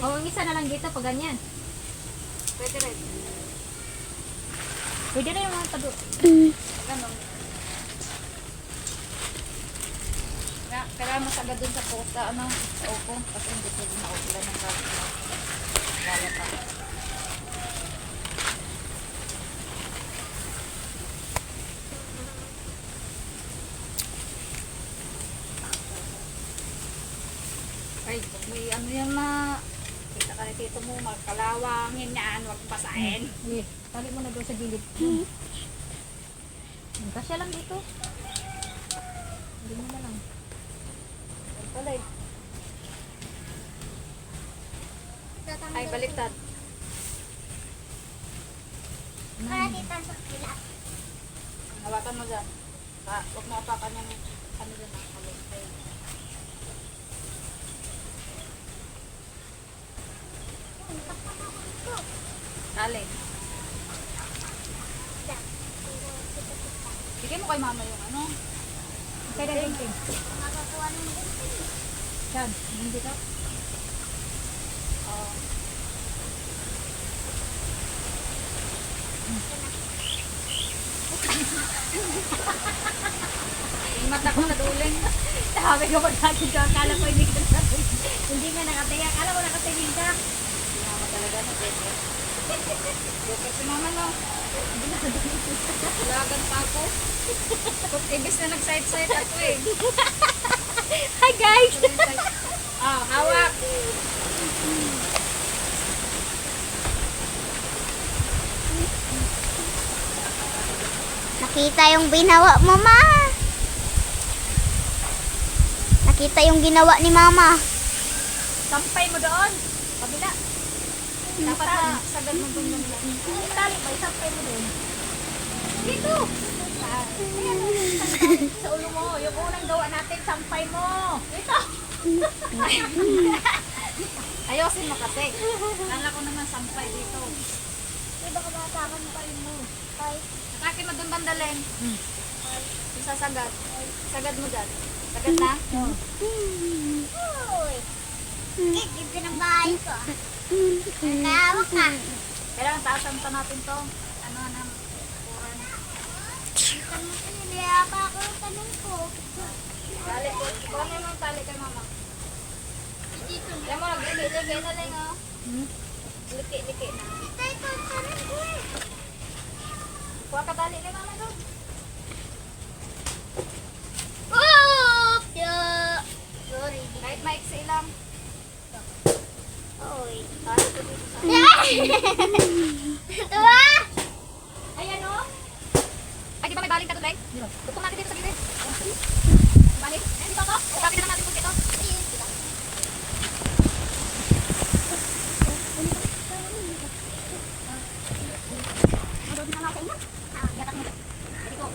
O, ang isa na lang dito pag ganyan. Pwede rin. Pwede na yung mga tabo. Ganon. Kailangan masagad dun sa pusa, ano, sa upo. Kasi hindi pwede maulan ng lalata. Ay, may ano yan na. Kita ka na dito mo, magkalawangin yan, huwag basahin. Eh, tali mo na doon sa gilid. Kasya lang dito. Hindi mo na lang. Yan pala eh. Ay, baliktad. Para dito sa kila. Hawakan mo dyan. Huwag mo apakan yung ano dyan. Ay. Dali. Bigay mo kay mama yung ano. Kaya na din. Magagawa ng Saan? Yung dito? Oo. Yung mata ko naduling. Sabi ko pag natin ko, akala ko hindi ka natin. Hindi nga nakatingin. Akala ko nakatingin ka. Si mama talaga na bete. Bete si mama no. Lagan pa ako. Ibis na nag-side-side ako eh. Hi guys! Ah, hawak. Nakita yung binawa mo, ma. Nakita yung ginawa ni mama. Sampay mo doon. Kabila. Dapat na sagad mo dun lang. Tali ba? Sampay mo doon. Dito! Saan? Ayan, sa ulo mo. Yung unang gawa natin, sampay mo. Dito! Ayosin mo kasi. Kala ko naman sampay dito. Ay, baka matakan pa rin mo. Ay, Kaki mo dun bandalin. Isa sagad. Sagad mo dyan. Sagad na? uy. Ganda ng bahay ko. Nakawak ka. Kailangan taasan pa natin to. Ano na, kuran. Hindi pa ako yung tanong ko. Tali ko. Kuha mo yung tali kay mama. Yan mo, liki-liki na lang oh. Liki-liki na. Ito yung tanong ko eh. Kuha ka tali kay mama doon. Oops! Sorry. Kahit maiksi lang. Uy. Tali ko dito sa... Tuwa! Ayan o. Ay, di ba may baling ka doon, Day? Tukong natin dito sa gilid. Baling? Eh, dito ako. Kapit na natin kung dito. Ano din na natin yan? Gatak mo. Dito.